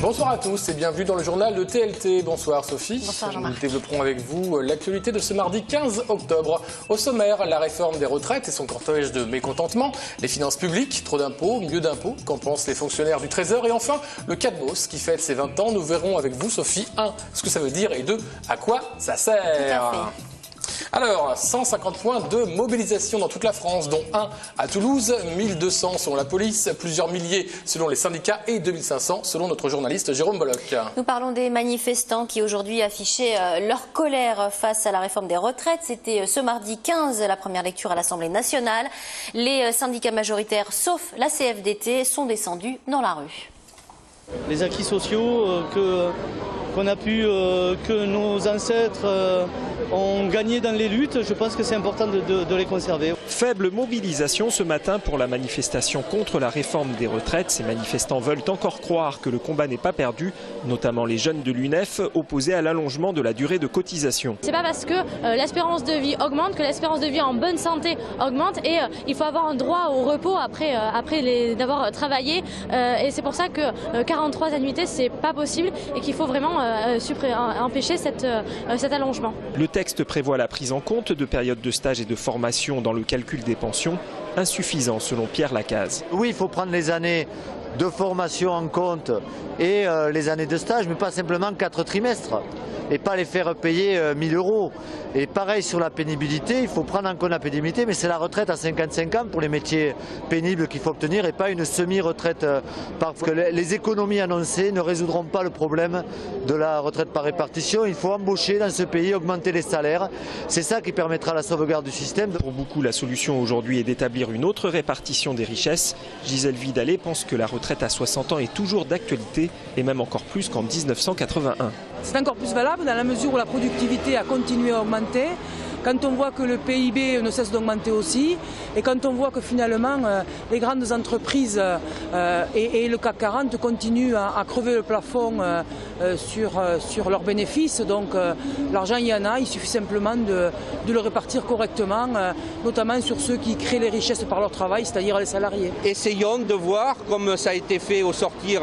Bonsoir à tous et bienvenue dans le journal de TLT. Bonsoir Sophie. Bonsoir Jean-Marc. Nous développerons avec vous l'actualité de ce mardi 15 octobre. Au sommaire, la réforme des retraites et son cortège de mécontentement, les finances publiques, trop d'impôts, mieux d'impôts, qu'en pensent les fonctionnaires du Trésor et enfin le CADMOS qui fête ses 20 ans. Nous verrons avec vous Sophie, 1, ce que ça veut dire et 2, à quoi ça sert. Tout à fait. Alors, 150 points de mobilisation dans toute la France, dont 1 à Toulouse, 1200 selon la police, plusieurs milliers selon les syndicats et 2500 selon notre journaliste Jérôme Bolloc. Nous parlons des manifestants qui aujourd'hui affichaient leur colère face à la réforme des retraites. C'était ce mardi 15, la première lecture à l'Assemblée nationale. Les syndicats majoritaires, sauf la CFDT, sont descendus dans la rue. Les acquis sociaux que nos ancêtres ont gagné dans les luttes, je pense que c'est important de les conserver. Faible mobilisation ce matin pour la manifestation contre la réforme des retraites. Ces manifestants veulent encore croire que le combat n'est pas perdu, notamment les jeunes de l'UNEF opposés à l'allongement de la durée de cotisation. C'est pas parce que l'espérance de vie augmente que l'espérance de vie en bonne santé augmente et il faut avoir un droit au repos après d'avoir travaillé et c'est pour ça que 43 annuités c'est pas possible et qu'il faut vraiment empêcher cet allongement. Le texte prévoit la prise en compte de périodes de stage et de formation dans le calcul des pensions, insuffisant selon Pierre Lacaze. Oui, il faut prendre les années de formation en compte et les années de stage, mais pas simplement 4 trimestres et pas les faire payer 1000 €. Et pareil sur la pénibilité, il faut prendre en compte la pénibilité, mais c'est la retraite à 55 ans pour les métiers pénibles qu'il faut obtenir et pas une semi-retraite. Parce que les économies annoncées ne résoudront pas le problème de la retraite par répartition. Il faut embaucher dans ce pays, augmenter les salaires. C'est ça qui permettra la sauvegarde du système. Pour beaucoup, la solution aujourd'hui est d'établir une autre répartition des richesses. Gisèle Vidalé pense que la retraite à 60 ans est toujours d'actualité et même encore plus qu'en 1981. C'est encore plus valable dans la mesure où la productivité a continué à augmenter, quand on voit que le PIB ne cesse d'augmenter aussi, et quand on voit que finalement les grandes entreprises et le CAC 40 continuent à crever le plafond sur leurs bénéfices. Donc l'argent il y en a, il suffit simplement de le répartir correctement, notamment sur ceux qui créent les richesses par leur travail, c'est-à-dire les salariés. Essayons de voir, comme ça a été fait au sortir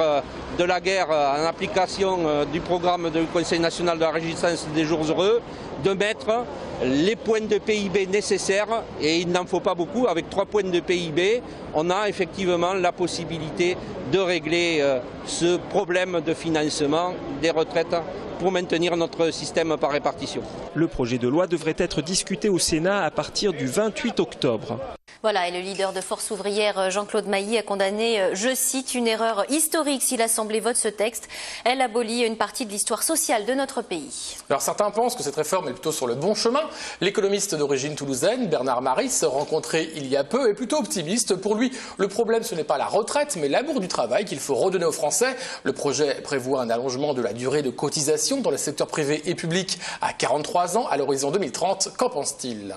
de la guerre en application du programme du Conseil national de la résistance des jours heureux, de mettre les points de PIB nécessaires, et il n'en faut pas beaucoup. Avec 3 points de PIB, on a effectivement la possibilité de régler ce problème de financement des retraites pour maintenir notre système par répartition. Le projet de loi devrait être discuté au Sénat à partir du 28 octobre. Voilà, et le leader de Force ouvrière, Jean-Claude Mailly, a condamné, je cite, une erreur historique si l'Assemblée vote ce texte. Elle abolit une partie de l'histoire sociale de notre pays. Alors certains pensent que cette réforme est plutôt sur le bon chemin. L'économiste d'origine toulousaine, Bernard Maris, rencontré il y a peu, est plutôt optimiste. Pour lui, le problème ce n'est pas la retraite, mais l'amour du travail qu'il faut redonner aux Français. Le projet prévoit un allongement de la durée de cotisation dans le secteur privé et public à 43 ans à l'horizon 2030. Qu'en pense-t-il ?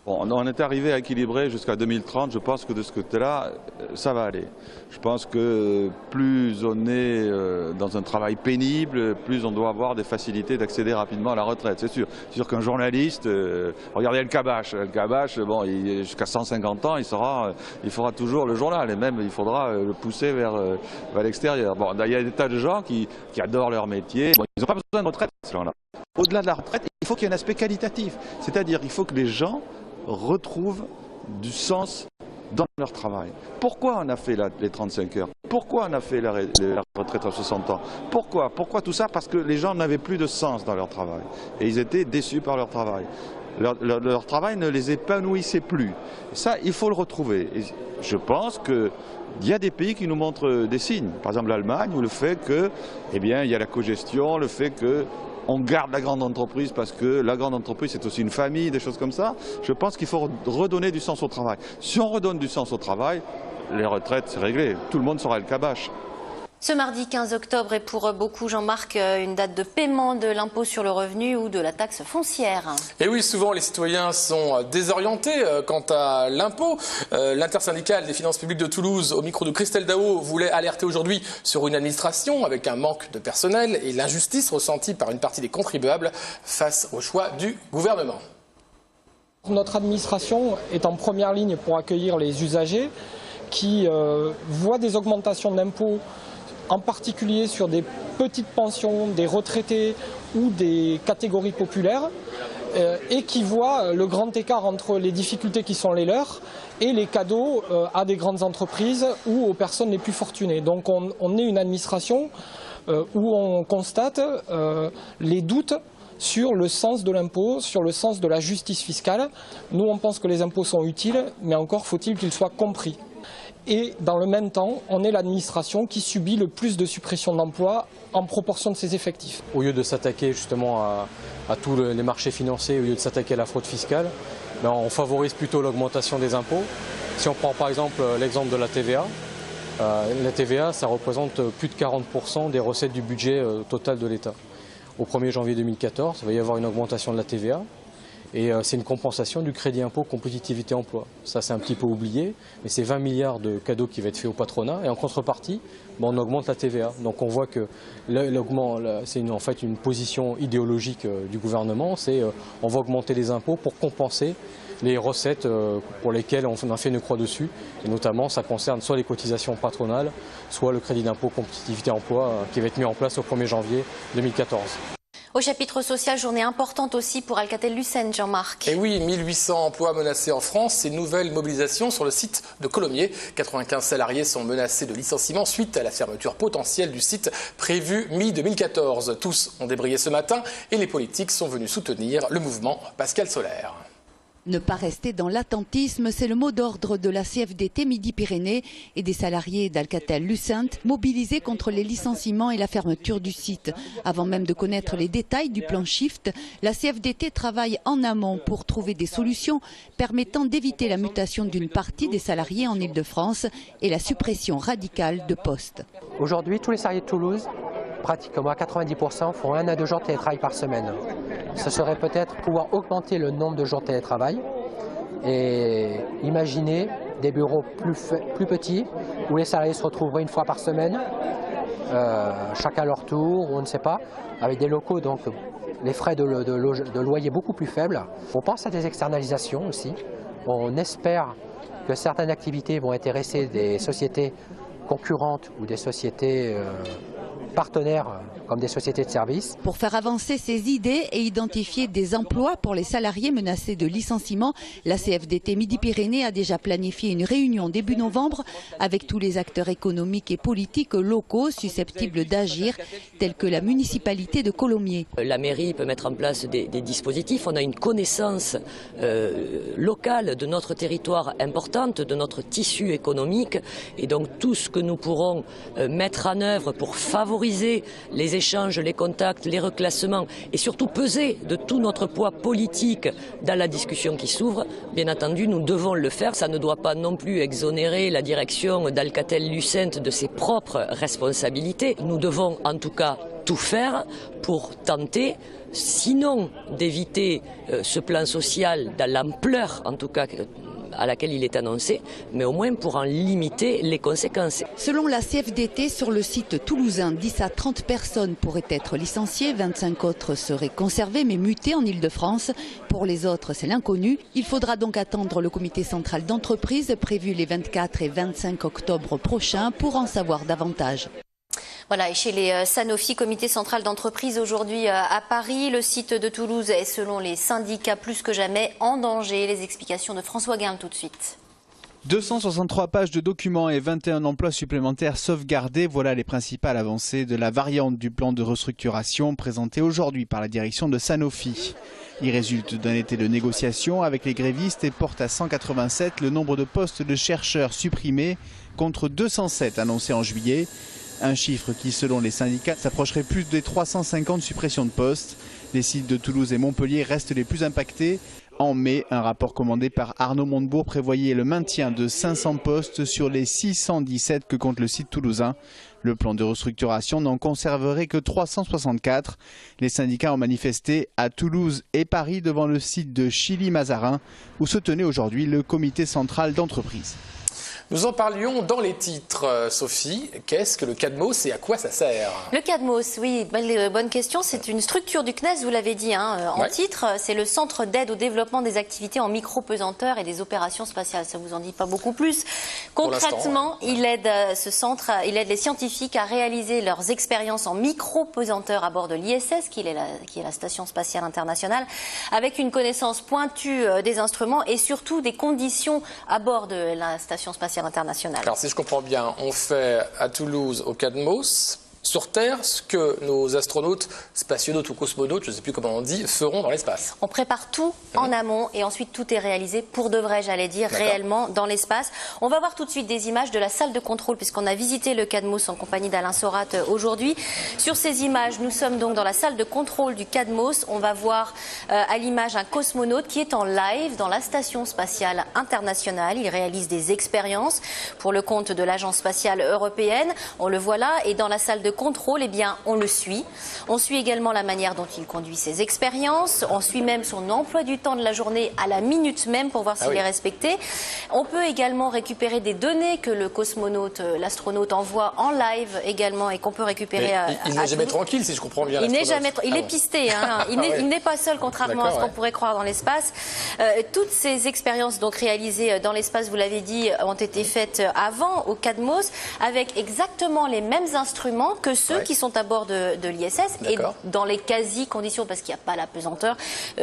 Bon, on est arrivé à équilibrer jusqu'à 2030, je pense que de ce côté-là, ça va aller. Je pense que plus on est dans un travail pénible, plus on doit avoir des facilités d'accéder rapidement à la retraite, c'est sûr. C'est sûr qu'un journaliste, regardez El Kabbach, bon, jusqu'à 150 ans, il fera toujours le journal, et même il faudra le pousser vers l'extérieur. Bon, il y a des tas de gens qui adorent leur métier, bon, ils n'ont pas besoin de retraite, ces gens-là. Au-delà de la retraite, il faut qu'il y ait un aspect qualitatif, c'est-à-dire il faut que les gens retrouvent du sens dans leur travail. Pourquoi on a fait les 35 heures? Pourquoi on a fait la retraite à 60 ans? Pourquoi tout ça? Parce que les gens n'avaient plus de sens dans leur travail. Et ils étaient déçus par leur travail. Leur travail ne les épanouissait plus. Et ça, il faut le retrouver. Et je pense qu'il y a des pays qui nous montrent des signes. Par exemple l'Allemagne, où le fait que, eh bien, il y a la cogestion, le fait que on garde la grande entreprise parce que la grande entreprise c'est aussi une famille, des choses comme ça. Je pense qu'il faut redonner du sens au travail. Si on redonne du sens au travail, les retraites c'est réglé, tout le monde sera El Kabbach. Ce mardi 15 octobre est pour beaucoup, Jean-Marc, une date de paiement de l'impôt sur le revenu ou de la taxe foncière. Et oui, souvent les citoyens sont désorientés quant à l'impôt. L'intersyndicale des finances publiques de Toulouse, au micro de Christelle Daho, voulait alerter aujourd'hui sur une administration avec un manque de personnel et l'injustice ressentie par une partie des contribuables face au choix du gouvernement. Notre administration est en première ligne pour accueillir les usagers qui voient des augmentations d'impôts en particulier sur des petites pensions, des retraités ou des catégories populaires, et qui voient le grand écart entre les difficultés qui sont les leurs et les cadeaux à des grandes entreprises ou aux personnes les plus fortunées. Donc on est une administration où on constate les doutes sur le sens de l'impôt, sur le sens de la justice fiscale. Nous, on pense que les impôts sont utiles, mais encore faut-il qu'ils soient compris. Et dans le même temps, on est l'administration qui subit le plus de suppression d'emplois en proportion de ses effectifs. Au lieu de s'attaquer justement à tous les marchés financiers, au lieu de s'attaquer à la fraude fiscale, on favorise plutôt l'augmentation des impôts. Si on prend par exemple l'exemple de la TVA, ça représente plus de 40% des recettes du budget total de l'État. Au 1er janvier 2014, il va y avoir une augmentation de la TVA. Et c'est une compensation du crédit impôt compétitivité emploi. Ça c'est un petit peu oublié, mais c'est 20 milliards de cadeaux qui va être fait au patronat et en contrepartie, on augmente la TVA. Donc on voit que c'est en fait une position idéologique du gouvernement, c'est on va augmenter les impôts pour compenser les recettes pour lesquelles on a fait une croix dessus. Et notamment ça concerne soit les cotisations patronales, soit le crédit d'impôt compétitivité emploi qui va être mis en place au 1er janvier 2014. Au chapitre social, journée importante aussi pour Alcatel-Lucent, Jean-Marc. Et oui, 1800 emplois menacés en France et nouvelle mobilisation sur le site de Colomiers. 95 salariés sont menacés de licenciement suite à la fermeture potentielle du site prévue mi-2014. Tous ont débrayé ce matin et les politiques sont venus soutenir le mouvement Pascal Solaire. Ne pas rester dans l'attentisme, c'est le mot d'ordre de la CFDT Midi-Pyrénées et des salariés d'Alcatel-Lucent mobilisés contre les licenciements et la fermeture du site. Avant même de connaître les détails du plan Shift, la CFDT travaille en amont pour trouver des solutions permettant d'éviter la mutation d'une partie des salariés en Île-de-France et la suppression radicale de postes. Aujourd'hui, tous les salariés de Toulouse, pratiquement à 90%, font 1 à 2 jours de télétravail par semaine. Ce serait peut-être pouvoir augmenter le nombre de jours de télétravail et imaginer des bureaux plus petits où les salariés se retrouveraient une fois par semaine, chacun à leur tour, ou on ne sait pas, avec des locaux, donc les frais de loyer beaucoup plus faibles. On pense à des externalisations aussi. On espère que certaines activités vont intéresser des sociétés concurrentes ou des sociétés partenaires comme des sociétés de services. Pour faire avancer ces idées et identifier des emplois pour les salariés menacés de licenciement, la CFDT Midi-Pyrénées a déjà planifié une réunion début novembre avec tous les acteurs économiques et politiques locaux susceptibles d'agir, tels que la municipalité de Colomiers. La mairie peut mettre en place des dispositifs. On a une connaissance locale de notre territoire importante, de notre tissu économique, et donc tout ce que nous pourrons mettre en œuvre pour favoriser les échanges, les contacts, les reclassements et surtout peser de tout notre poids politique dans la discussion qui s'ouvre, bien entendu nous devons le faire. Ça ne doit pas non plus exonérer la direction d'Alcatel-Lucent de ses propres responsabilités. Nous devons en tout cas tout faire pour tenter, sinon d'éviter ce plan social dans l'ampleur en tout cas à laquelle il est annoncé, mais au moins pour en limiter les conséquences. Selon la CFDT, sur le site toulousain, 10 à 30 personnes pourraient être licenciées, 25 autres seraient conservées mais mutées en Île-de-France. Pour les autres, c'est l'inconnu. Il faudra donc attendre le comité central d'entreprise prévu les 24 et 25 octobre prochains pour en savoir davantage. Voilà, et chez les Sanofi, comité central d'entreprise aujourd'hui à Paris, le site de Toulouse est selon les syndicats plus que jamais en danger. Les explications de François Guim tout de suite. 263 pages de documents et 21 emplois supplémentaires sauvegardés, voilà les principales avancées de la variante du plan de restructuration présenté aujourd'hui par la direction de Sanofi. Il résulte d'un été de négociations avec les grévistes et porte à 187 le nombre de postes de chercheurs supprimés contre 207 annoncés en juillet. Un chiffre qui, selon les syndicats, s'approcherait plus des 350 suppressions de postes. Les sites de Toulouse et Montpellier restent les plus impactés. En mai, un rapport commandé par Arnaud Montebourg prévoyait le maintien de 500 postes sur les 617 que compte le site toulousain. Le plan de restructuration n'en conserverait que 364. Les syndicats ont manifesté à Toulouse et Paris devant le site de Chilly-Mazarin où se tenait aujourd'hui le comité central d'entreprise. Nous en parlions dans les titres. Sophie, qu'est-ce que le CADMOS et à quoi ça sert? Le CADMOS, oui, bonne question. C'est une structure du CNES, vous l'avez dit en titre. C'est le Centre d'aide au développement des activités en micro-pesanteur et des opérations spatiales. Ça ne vous en dit pas beaucoup plus. Concrètement, il aide ce centre, il aide les scientifiques à réaliser leurs expériences en micro-pesanteur à bord de l'ISS, qui est la Station spatiale internationale, avec une connaissance pointue des instruments et surtout des conditions à bord de la Station spatiale internationale. Alors si je comprends bien, on fait à Toulouse au CADMOS sur Terre ce que nos astronautes, spationautes ou cosmonautes, je ne sais plus comment on dit, feront dans l'espace. On prépare tout en amont et ensuite tout est réalisé pour de vrai, j'allais dire, réellement dans l'espace. On va voir tout de suite des images de la salle de contrôle puisqu'on a visité le CADMOS en compagnie d'Alain Sorat aujourd'hui. Sur ces images, nous sommes donc dans la salle de contrôle du CADMOS. On va voir à l'image un cosmonaute qui est en live dans la Station spatiale internationale. Il réalise des expériences pour le compte de l'Agence spatiale européenne. On le voit là et dans la salle de contrôle, eh bien, on le suit. On suit également la manière dont il conduit ses expériences. On suit même son emploi du temps de la journée à la minute même pour voir s'il est respecté. On peut également récupérer des données que le cosmonaute, l'astronaute envoie en live également et qu'on peut récupérer. Il n'est jamais tranquille, si je comprends bien. Il n'est jamais, il est pisté. Hein. Il n'est pas seul, contrairement à ce qu'on pourrait croire dans l'espace. Toutes ces expériences donc réalisées dans l'espace, vous l'avez dit, ont été faites avant au CADMOS avec exactement les mêmes instruments que ceux qui sont à bord de l'ISS et dans les quasi-conditions, parce qu'il n'y a pas la pesanteur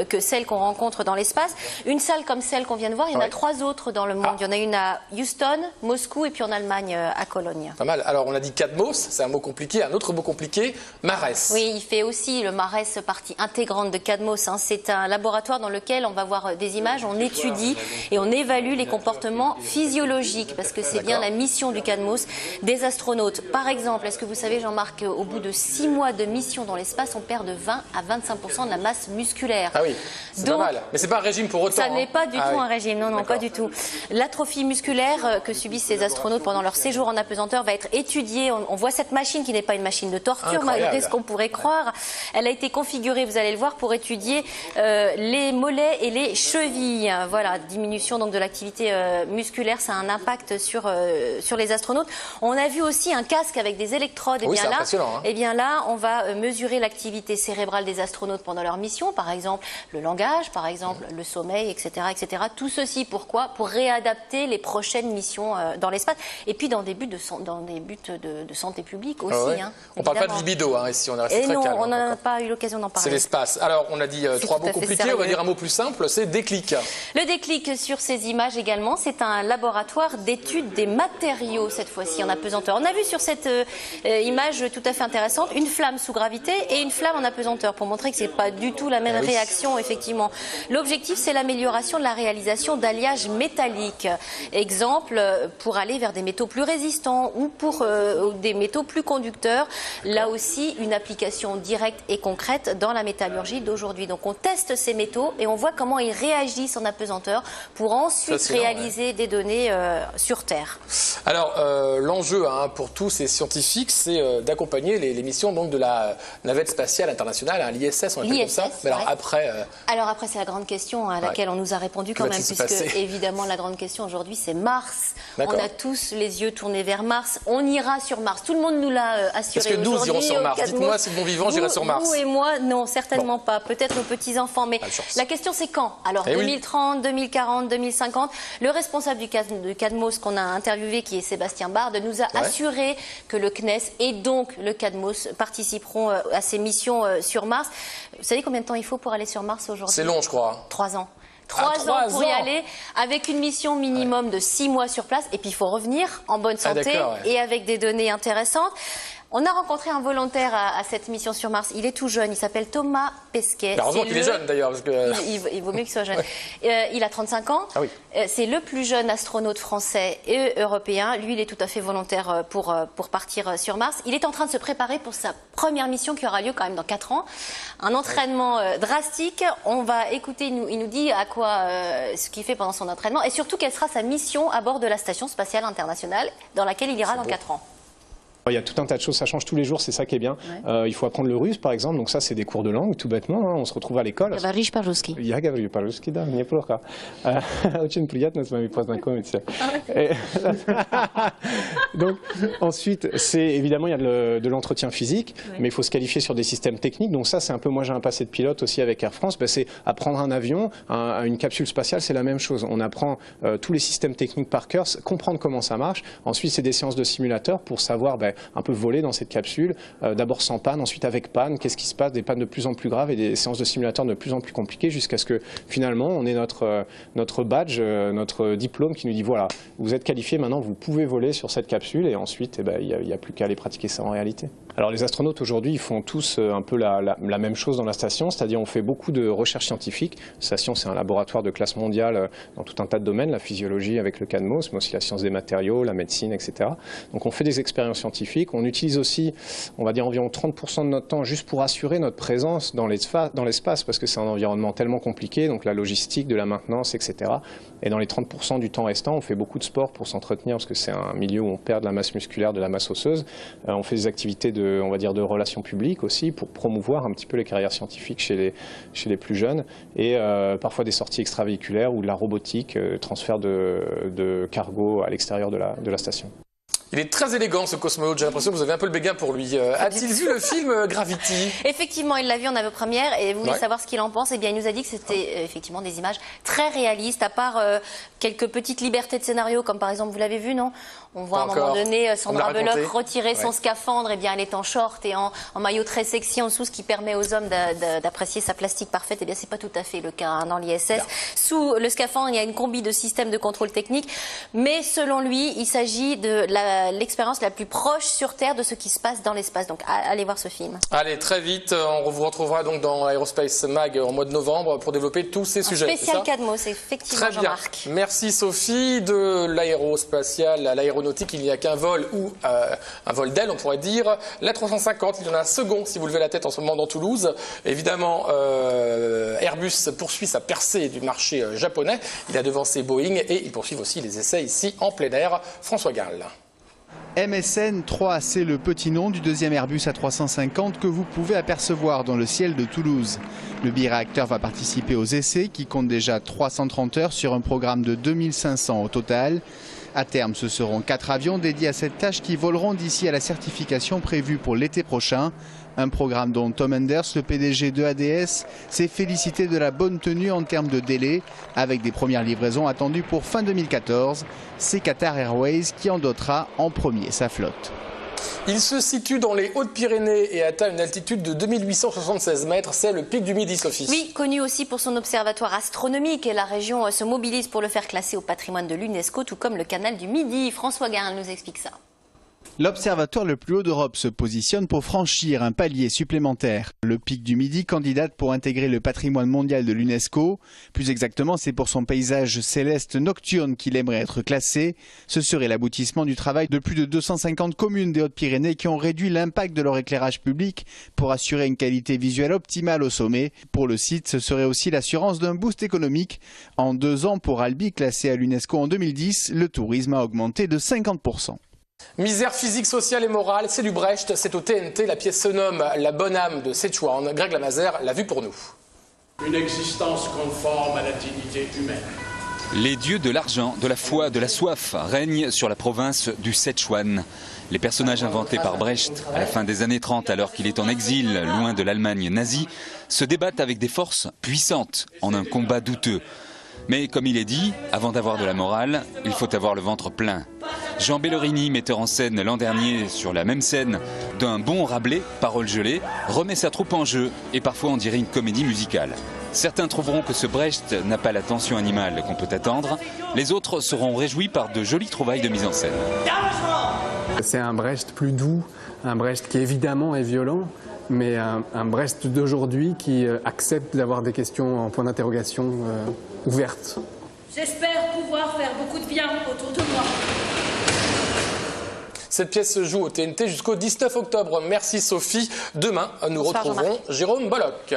que celle qu'on rencontre dans l'espace. Une salle comme celle qu'on vient de voir, il y en a 3 autres dans le monde. Il y en a une à Houston, Moscou et puis en Allemagne à Cologne. Pas mal. Alors on a dit CADMOS, c'est un mot compliqué. Un autre mot compliqué, MARES. Oui, il fait aussi le MARES partie intégrante de CADMOS. Hein. C'est un laboratoire dans lequel on va voir des images, on étudie et on évalue les comportements physiologiques parce que c'est bien la mission du CADMOS des astronautes. Par exemple, est-ce que vous savez, Jean-Marc, au bout de 6 mois de mission dans l'espace, on perd de 20 à 25% de la masse musculaire. Ah oui, c'est pas mal. Mais c'est pas un régime pour autant. Ça n'est pas du tout un régime, non, pas du tout. L'atrophie musculaire que subissent ces astronautes pendant leur séjour en apesanteur va être étudiée. On voit cette machine qui n'est pas une machine de torture, malgré ce qu'on pourrait croire. Elle a été configurée, vous allez le voir, pour étudier les mollets et les chevilles. Voilà, diminution donc de l'activité musculaire, ça a un impact sur les astronautes. On a vu aussi un casque avec des électrodes. Et bien là, on va mesurer l'activité cérébrale des astronautes pendant leur mission, par exemple le langage, par exemple le sommeil, etc., etc. Tout ceci pourquoi? Pour réadapter les prochaines missions dans l'espace et puis dans des buts de santé publique aussi. Hein, on ne parle pas de libido ici, on est resté très calme. On n'a pas eu l'occasion d'en parler. C'est l'espace. Alors on a dit 3 mots compliqués, on va dire un mot plus simple, c'est déclic. Le déclic sur ces images également, c'est un laboratoire d'études des matériaux cette fois-ci en apesanteur. On a vu sur cette image tout à fait intéressante, une flamme sous gravité et une flamme en apesanteur pour montrer que c'est pas du tout la même réaction effectivement. L'objectif c'est l'amélioration de la réalisation d'alliages métalliques. Exemple pour aller vers des métaux plus résistants ou pour des métaux plus conducteurs. Là aussi une application directe et concrète dans la métallurgie d'aujourd'hui. Donc on teste ces métaux et on voit comment ils réagissent en apesanteur pour ensuite réaliser des données sur Terre. Alors l'enjeu pour tous ces scientifiques c'est d'accompagner les missions donc, de la navette spatiale internationale, l'ISS, on appelle comme ça. Mais alors après... Alors après, c'est la grande question à laquelle on nous a répondu quand même, puisque évidemment la grande question aujourd'hui c'est Mars. On a tous les yeux tournés vers Mars. On ira sur Mars. Tout le monde nous l'a assuré. Est-ce que 12 iront sur Mars? Dites-moi si bon vivant j'irai sur Mars. Vous et moi, non, certainement pas. Peut-être nos petits-enfants. Mais la question c'est quand? Alors 2030, 2040, 2050. Le responsable du CADMOS qu'on a interviewé, qui est Sébastien Bard, nous a assuré que le CNES et donc le CADMOS participeront à ces missions sur Mars. Vous savez combien de temps il faut pour aller sur Mars aujourd'hui? C'est long, je crois. 3 ans. 3 ans pour y aller, avec une mission minimum de 6 mois sur place. Et puis il faut revenir en bonne santé et avec des données intéressantes. On a rencontré un volontaire à cette mission sur Mars. Il est tout jeune, il s'appelle Thomas Pesquet. Heureusement qu'il est jeune d'ailleurs. Il vaut mieux qu'il soit jeune. Il a 35 ans. C'est le plus jeune astronaute français et européen. Lui, il est tout à fait volontaire pour partir sur Mars. Il est en train de se préparer pour sa première mission qui aura lieu quand même dans 4 ans. Un entraînement drastique. On va écouter, il nous dit à quoi ce qu'il fait pendant son entraînement et surtout quelle sera sa mission à bord de la Station spatiale internationale dans laquelle il ira dans 4 ans. Il y a tout un tas de choses, ça change tous les jours, c'est ça qui est bien. Ouais. Il faut apprendre le russe par exemple, donc ça c'est des cours de langue tout bêtement, hein. On se retrouve à l'école. Говоришь по-русски? Я говорю по-русски, да, неплохо. Очень приятно с вами познакомиться. Donc ensuite, évidemment il y a de l'entretien physique, mais il faut se qualifier sur des systèmes techniques. Donc ça c'est un peu, moi j'ai un passé de pilote aussi avec Air France, c'est apprendre un avion, une capsule spatiale, c'est la même chose. On apprend tous les systèmes techniques par cœur, comprendre comment ça marche. Ensuite c'est des séances de simulateurs pour savoir un peu voler dans cette capsule, d'abord sans panne, ensuite avec panne, qu'est-ce qui se passe, des pannes de plus en plus graves et des séances de simulateurs de plus en plus compliquées jusqu'à ce que finalement on ait notre badge, notre diplôme qui nous dit voilà, vous êtes qualifié, maintenant vous pouvez voler sur cette capsule et ensuite il n'y a plus qu'à aller pratiquer ça en réalité. Alors les astronautes aujourd'hui ils font tous un peu la même chose dans la station, c'est-à-dire on fait beaucoup de recherche scientifique. La station c'est un laboratoire de classe mondiale dans tout un tas de domaines, la physiologie avec le CADMOS, mais aussi la science des matériaux, la médecine, etc. Donc on fait des expériences scientifiques. On utilise aussi, on va dire, environ 30% de notre temps juste pour assurer notre présence dans l'espace, parce que c'est un environnement tellement compliqué, donc la logistique, de la maintenance, etc. Et dans les 30% du temps restant, on fait beaucoup de sport pour s'entretenir, parce que c'est un milieu où on perd de la masse musculaire, de la masse osseuse. On fait des activités on va dire, de relations publiques aussi, pour promouvoir un petit peu les carrières scientifiques chez les plus jeunes, et parfois des sorties extravéhiculaires ou de la robotique, transfert de cargo à l'extérieur de la station. Il est très élégant ce cosmonaute, j'ai l'impression que vous avez un peu le béguin pour lui. A-t-il vu le film Gravity? Effectivement, il l'a vu en avant-première et vous voulez savoir ce qu'il en pense. Eh bien, il nous a dit que c'était effectivement des images très réalistes, à part quelques petites libertés de scénario, comme par exemple, vous l'avez vu, non? On voit à un moment donné Sandra Bullock retirer son scaphandre, et bien elle est en short et en maillot très sexy en dessous, ce qui permet aux hommes d'apprécier sa plastique parfaite. Eh bien, c'est pas tout à fait le cas hein, dans l'ISS. Sous le scaphandre, il y a une combi de systèmes de contrôle technique, mais selon lui, il s'agit de l'expérience la plus proche sur Terre de ce qui se passe dans l'espace. Donc allez voir ce film. Allez, très vite, on vous retrouvera donc dans Aerospace Mag en mois de novembre pour développer tous ces sujets. Spécial CADMOS, effectivement, Jean-Marc. Merci Sophie. De l'aérospatial à l'aéronautique, il n'y a qu'un vol ou un vol d'aile, on pourrait dire. La 350, il y en a un second si vous levez la tête en ce moment dans Toulouse. Évidemment, Airbus poursuit sa percée du marché japonais. Il a devancé Boeing et ils poursuivent aussi les essais ici en plein air. François Gall. MSN 3, c'est le petit nom du deuxième Airbus A350 que vous pouvez apercevoir dans le ciel de Toulouse. Le biréacteur va participer aux essais qui comptent déjà 330 heures sur un programme de 2500 au total. À terme, ce seront 4 avions dédiés à cette tâche qui voleront d'ici à la certification prévue pour l'été prochain. Un programme dont Tom Enders, le PDG de ADS, s'est félicité de la bonne tenue en termes de délai, avec des premières livraisons attendues pour fin 2014. C'est Qatar Airways qui en dotera en premier sa flotte. Il se situe dans les Hautes-Pyrénées et atteint une altitude de 2876 mètres. C'est le pic du Midi, Sophie. Oui, connu aussi pour son observatoire astronomique. Et la région se mobilise pour le faire classer au patrimoine de l'UNESCO, tout comme le canal du Midi. François Garin nous explique ça. L'observatoire le plus haut d'Europe se positionne pour franchir un palier supplémentaire. Le pic du Midi candidate pour intégrer le patrimoine mondial de l'UNESCO. Plus exactement, c'est pour son paysage céleste nocturne qu'il aimerait être classé. Ce serait l'aboutissement du travail de plus de 250 communes des Hautes-Pyrénées qui ont réduit l'impact de leur éclairage public pour assurer une qualité visuelle optimale au sommet. Pour le site, ce serait aussi l'assurance d'un boost économique. En 2 ans, pour Albi, classé à l'UNESCO en 2010, le tourisme a augmenté de 50%. Misère physique, sociale et morale, c'est du Brecht, c'est au TNT. La pièce se nomme La bonne âme de Sichuan. Greg Lamazer l'a vu pour nous. Une existence conforme à la dignité humaine. Les dieux de l'argent, de la foi, de la soif règnent sur la province du Sichuan. Les personnages inventés par Brecht à la fin des années 30, alors qu'il est en exil, loin de l'Allemagne nazie, se débattent avec des forces puissantes en un combat douteux. Mais comme il est dit, avant d'avoir de la morale, il faut avoir le ventre plein. Jean Bellorini, metteur en scène l'an dernier sur la même scène d'un bon Rabelais, paroles gelées, remet sa troupe en jeu et parfois on dirait une comédie musicale. Certains trouveront que ce Brecht n'a pas la tension animale qu'on peut attendre, les autres seront réjouis par de jolies trouvailles de mise en scène. C'est un Brecht plus doux, un Brecht qui évidemment est violent, mais un Brecht d'aujourd'hui qui accepte d'avoir des questions en point d'interrogation ouvertes. J'espère pouvoir faire beaucoup de bien autour de moi. Cette pièce se joue au TNT jusqu'au 19 octobre. Merci Sophie. Demain, nous retrouverons Jérôme Bollock.